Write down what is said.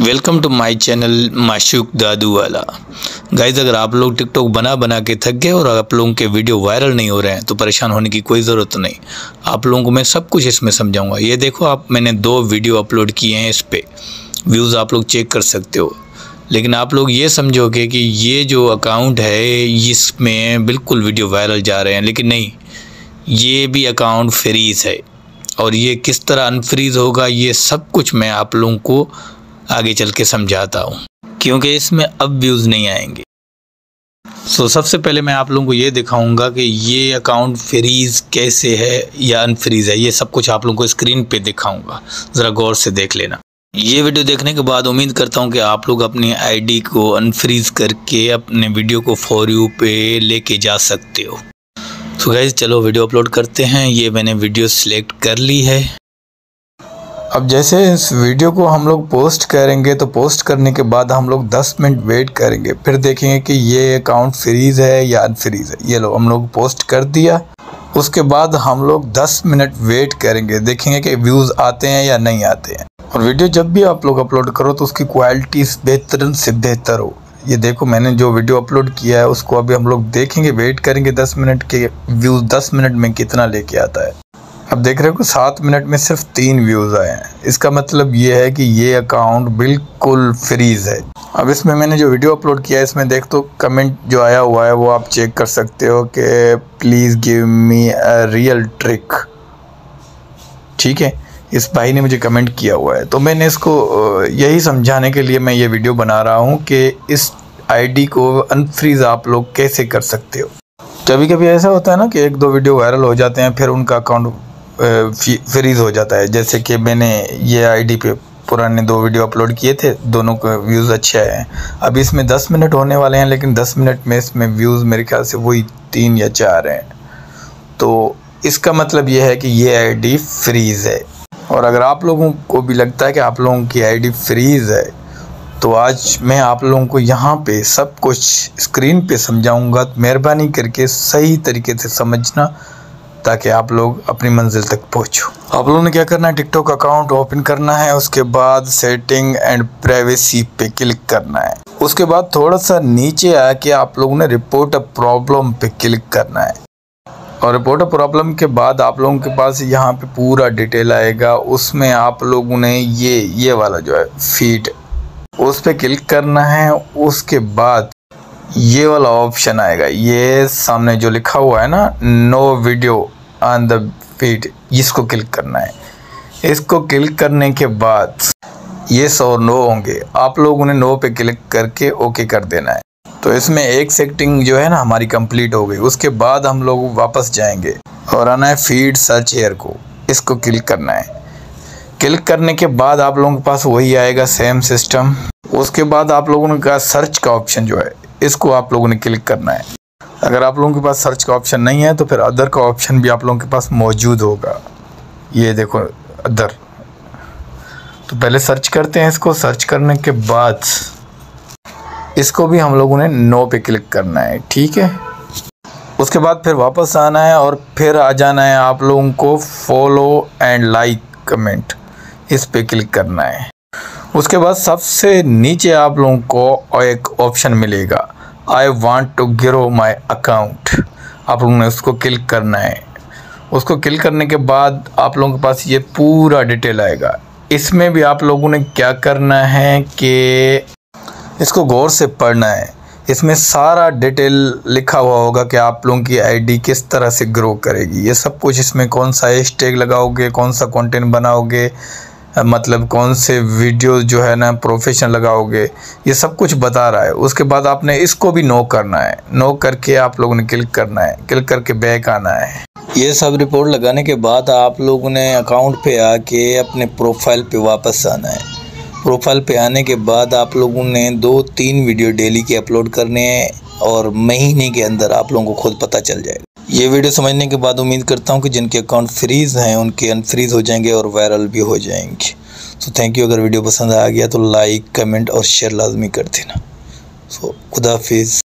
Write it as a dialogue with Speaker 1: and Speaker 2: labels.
Speaker 1: Welcome to my channel माशूक दादू वाला। Guys, अगर आप लोग टिकटॉक बना बना के थक गए और आप लोगों के वीडियो वायरल नहीं हो रहे हैं तो परेशान होने की कोई ज़रूरत नहीं। आप लोगों को मैं सब कुछ इसमें समझाऊंगा। ये देखो, मैंने 2 वीडियो अपलोड किए हैं, इस पे व्यूज़ आप लोग चेक कर सकते हो। लेकिन आप लोग ये समझोगे कि ये जो अकाउंट है इसमें बिल्कुल वीडियो वायरल जा रहे हैं, लेकिन नहीं, ये भी अकाउंट फ्रीज़ है। और ये किस तरह अनफ्रीज़ होगा ये सब कुछ मैं आप लोगों को आगे चल के समझाता हूँ, क्योंकि इसमें अब व्यूज़ नहीं आएंगे। सबसे पहले मैं आप लोगों को ये दिखाऊंगा कि ये अकाउंट फ्रीज़ कैसे है या अनफ्रीज़ है। ये सब कुछ आप लोगों को स्क्रीन पे दिखाऊंगा, ज़रा गौर से देख लेना। ये वीडियो देखने के बाद उम्मीद करता हूँ कि आप लोग अपनी आईडी को अनफ्रीज़ करके अपने वीडियो को फॉर यू पे लेके जा सकते हो। तो गाइस, चलो वीडियो अपलोड करते हैं। ये मैंने वीडियो सिलेक्ट कर ली है। अब जैसे इस वीडियो को हम लोग पोस्ट करेंगे तो पोस्ट करने के बाद हम लोग 10 मिनट वेट करेंगे, फिर देखेंगे कि ये अकाउंट फ्रीज़ है या अनफ्रीज़ है। ये लो, हम लोग पोस्ट कर दिया। उसके बाद हम लोग 10 मिनट वेट करेंगे, देखेंगे कि व्यूज़ आते हैं या नहीं आते हैं। और वीडियो जब भी आप लोग अपलोड करो तो उसकी क्वालिटी बेहतरीन से बेहतर हो। ये देखो, मैंने जो वीडियो अपलोड किया है उसको अभी हम लोग देखेंगे, वेट करेंगे 10 मिनट के। व्यूज़ 10 मिनट में कितना लेके आता है। अब देख रहे हो कि 7 मिनट में सिर्फ 3 व्यूज़ आए हैं। इसका मतलब ये है कि ये अकाउंट बिल्कुल फ्रीज़ है। अब इसमें मैंने जो वीडियो अपलोड किया है इसमें देख तो कमेंट जो आया हुआ है वो आप चेक कर सकते हो कि please give me a real trick. ठीक है, इस भाई ने मुझे कमेंट किया हुआ है, तो मैंने इसको यही समझाने के लिए मैं ये वीडियो बना रहा हूँ कि इस आईडी को अनफ्रीज़ आप लोग कैसे कर सकते हो। कभी कभी ऐसा होता है ना कि 1-2 वीडियो वायरल हो जाते हैं, फिर उनका अकाउंट फ्रीज़ हो जाता है। जैसे कि मैंने ये आईडी पे पुराने 2 वीडियो अपलोड किए थे, दोनों के व्यूज़ अच्छे आए हैं। अब इसमें 10 मिनट होने वाले हैं, लेकिन 10 मिनट में इसमें व्यूज़ मेरे ख्याल से वही 3 या 4 हैं। तो इसका मतलब ये है कि ये आईडी फ्रीज़ है। और अगर आप लोगों को भी लगता है कि आप लोगों की आईडी फ्रीज़ है तो आज मैं आप लोगों को यहाँ पे सब कुछ स्क्रीन पे समझाऊंगा। मेहरबानी करके सही तरीके से समझना ताकि आप लोग अपनी मंजिल तक पहुँचो। आप लोगों ने क्या करना है, टिकटॉक अकाउंट ओपन करना है। उसके बाद सेटिंग एंड प्राइवेसी पे क्लिक करना है। उसके बाद थोड़ा सा नीचे आके आप लोगों ने रिपोर्ट अ प्रॉब्लम पे क्लिक करना है। और रिपोर्ट अ प्रॉब्लम के बाद आप लोगों के पास यहाँ पे पूरा डिटेल आएगा। उसमें आप लोगों ने ये वाला जो है फीड, उस पर क्लिक करना है। उसके बाद ये वाला ऑप्शन आएगा, ये सामने जो लिखा हुआ है ना, no video on the feed, इसको क्लिक करना है। इसको क्लिक करने के बाद येस और नो होंगे। आप लोगों ने नो पे क्लिक करके ओके कर देना है। तो इसमें एक सेटिंग जो है ना हमारी कंप्लीट हो गई। उसके बाद हम लोग वापस जाएंगे और आना है फीड सर्च हियर को, इसको क्लिक करना है। क्लिक करने के बाद आप लोगों के पास वही आएगा, सेम सिस्टम। उसके बाद आप लोगों ने कहा सर्च का ऑप्शन जो है, इसको आप लोगों ने क्लिक करना है। अगर आप लोगों के पास सर्च का ऑप्शन नहीं है तो फिर अदर का ऑप्शन भी आप लोगों के पास मौजूद होगा। ये देखो अदर, तो पहले सर्च करते हैं इसको। सर्च करने के बाद इसको भी हम लोगों ने नो पे क्लिक करना है। ठीक है, उसके बाद फिर वापस आना है और फिर आ जाना है आप लोगों को फॉलो एंड लाइक कमेंट, इस पे क्लिक करना है। उसके बाद सबसे नीचे आप लोगों को एक ऑप्शन मिलेगा, I want to grow my account. आप लोगों ने उसको क्लिक करना है। उसको क्लिक करने के बाद आप लोगों के पास ये पूरा डिटेल आएगा। इसमें भी आप लोगों ने क्या करना है कि इसको गौर से पढ़ना है। इसमें सारा डिटेल लिखा हुआ होगा कि आप लोगों की आईडी किस तरह से ग्रो करेगी। ये सब कुछ इसमें, कौन सा हैशटैग लगाओगे, कौन सा कंटेंट बनाओगे, मतलब कौन से वीडियो जो है ना प्रोफेशनल लगाओगे, ये सब कुछ बता रहा है। उसके बाद आपने इसको भी नो करना है। नो करके आप लोगों ने क्लिक करना है। क्लिक करके बैक आना है। ये सब रिपोर्ट लगाने के बाद आप लोगों ने अकाउंट पे आके अपने प्रोफाइल पे वापस आना है। प्रोफाइल पे आने के बाद आप लोगों ने 2-3 वीडियो डेली के अपलोड करने हैं और महीने के अंदर आप लोगों को खुद पता चल जाएगा। ये वीडियो समझने के बाद उम्मीद करता हूँ कि जिनके अकाउंट फ्रीज़ हैं उनके अनफ्रीज़ हो जाएंगे और वायरल भी हो जाएंगे। तो थैंक यू। अगर वीडियो पसंद आ गया तो लाइक, कमेंट और शेयर लाजमी कर देना। खुदा हाफिज़।